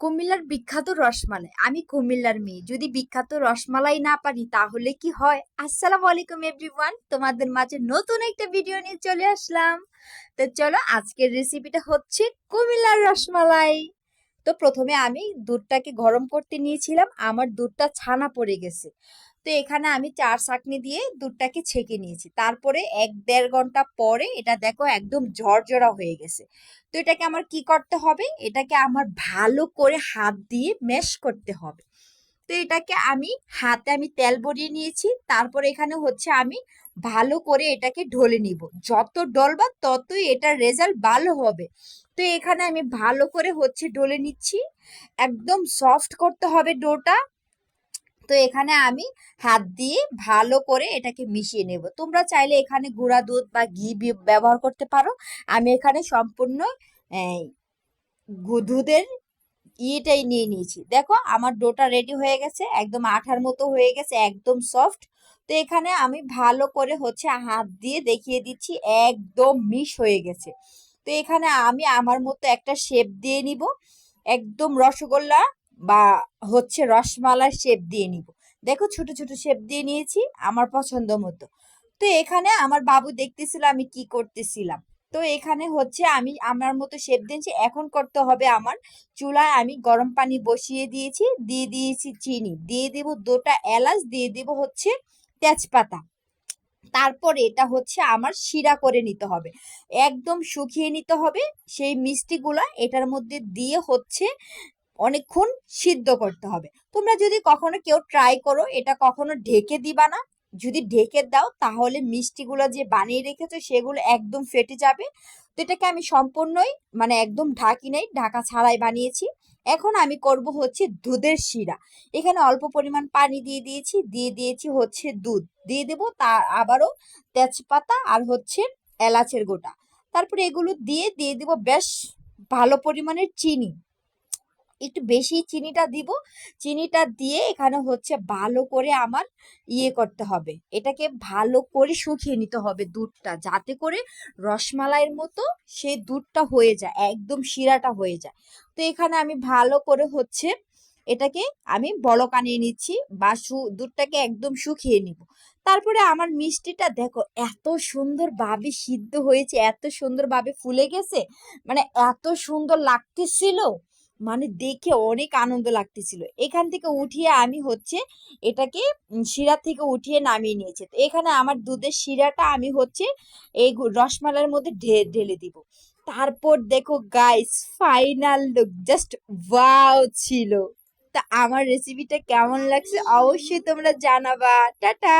কুমিল্লার বিখ্যাত রসমালাই। আমি কুমিল্লার মেয়ে, যদি বিখ্যাত রসমালাই না পারি তাহলে কি হয়? আসসালামু আলাইকুম এভরিওয়ান, তোমাদের মাঝে নতুন একটা ভিডিও নিয়ে চলে আসলাম। তো চলো, আজকের রেসিপিটা হচ্ছে কুমিল্লার রসমালাই। তো প্রথমে আমি দুধটাকে গরম করতে নিয়েছিলাম, আমার দুধটা ছানা পড়ে গেছে। তো এখানে আমি 4 ছাঁকনি দিয়ে দুধটাকে ছেঁকে নিয়েছি। তারপরে 1-1.5 ঘন্টা পরে এটা দেখো একদম ঝরঝরা হয়ে গেছে। তো এটাকে আমার কি করতে হবে? এটাকে আমার ভালো করে হাত দিয়ে ম্যাশ করতে হবে। তো এটাকে আমি তেল ভরিয়ে নিয়েছি। তারপরে এখানে হচ্ছে আমি ভালো করে এটাকে ঢলে নিব। যত ডলবা ততই এটার রেজাল্ট ভালো হবে। তো এখানে আমি ভালো করে হচ্ছে ঢলে নিচ্ছি। একদম সফট করতে হবে ডোটা। তো এখানে আমি হাত দিয়ে ভালো করে এটাকে মিশিয়ে নেব। তোমরা চাইলে এখানে গুঁড়া দুধ বা ঘি ব্যবহার করতে পারো। আমি এখানে সম্পূর্ণ এই, দুধের ইয়েটাই নিয়ে নিয়েছি। দেখো আমার ডোটা রেডি হয়ে গেছে, একদম আঠার মতো হয়ে গেছে, একদম সফট। তো এখানে আমি ভালো করে হচ্ছে হাত দিয়ে দেখিয়ে দিচ্ছি, একদম মিশ হয়ে গেছে। তো এখানে আমি আমার মতো একটা শেপ দিয়ে নিব, একদম রসগোল্লা বা হচ্ছে রসমালাই শেপ দিয়ে নিব। দেখো ছোট ছোট শেপ দিয়ে নিয়েছি আমার পছন্দ মতো। তো এখানে আমার বাবু দেখতেছিল আমি কি করতেছিলাম। তো এখানে হচ্ছে আমি আমার মতো শেপ দিয়েছি। এখন করতে হবে আমার, চুলায় আমি গরম পানি বসিয়ে দিয়েছি, দিয়ে দিয়েছি চিনি, দিয়ে দিব 2টা এলাচ, দিয়ে দিব হচ্ছে তেজপাতা। তারপরে এটা হচ্ছে আমার শিরা করে নিতে হবে, একদম শুকিয়ে নিতে হবে। সেই মিষ্টিগুলা এটার মধ্যে দিয়ে হচ্ছে অনেকক্ষণ সিদ্ধ করতে হবে। তোমরা যদি কখনো কেউ ট্রাই করো, এটা কখনো ঢেকে দিবা না। যদি ঢেকে দাও তাহলে মিষ্টিগুলো যে বানিয়ে রেখেছো সেগুলো একদম ফেটে যাবে। তো এটাকে আমি সম্পূর্ণই মানে একদম ঢাকি নেই, ঢাকা ছাড়াই বানিয়েছি। এখন আমি করব হচ্ছে দুধের শিরা। এখানে অল্প পরিমাণ পানি দিয়ে দিয়েছি হচ্ছে দুধ, দিয়ে দেবো তার আবারও তেজপাতা আর হচ্ছে এলাচের গোটা। তারপরে এগুলো দিয়ে দিব বেশ ভালো পরিমাণের চিনি, একটু বেশি চিনিটা দিব। চিনিটা দিয়ে এখানে হচ্ছে ভালো করে আমার করতে হবে, এটাকে ভালো করে শুকিয়ে নিতে হবে দুধটা, যাতে করে রসমালাইয়ের মতো সেই দুধটা হয়ে যায়, একদম শিরাটা হয়ে যায়। তো এখানে আমি ভালো করে হচ্ছে এটাকে আমি বলক আনিয়ে নিচ্ছি, বা দুধটাকে একদম শুকিয়ে নিব। তারপরে আমার মিষ্টিটা দেখো এত সুন্দরভাবে সিদ্ধ হয়েছে, এত সুন্দরভাবে ফুলে গেছে, মানে এত সুন্দর লাগতেছিল, মানে দেখে অনেক আনন্দ লাগতেছিল। এখান থেকে উঠিয়ে আমি হচ্ছে এটাকে শিরা থেকে উঠিয়ে নামিয়ে নিয়েছি। তো এখানে আমার দুধের শিরাটা আমি হচ্ছে এই রসমালাইয়ের মধ্যে ঢেলে দিব। তারপর দেখো guys, final look just wow ছিল। তা আমার রেসিপিটা কেমন লাগছে অবশ্যই তোমরা জানাবা। টাটা।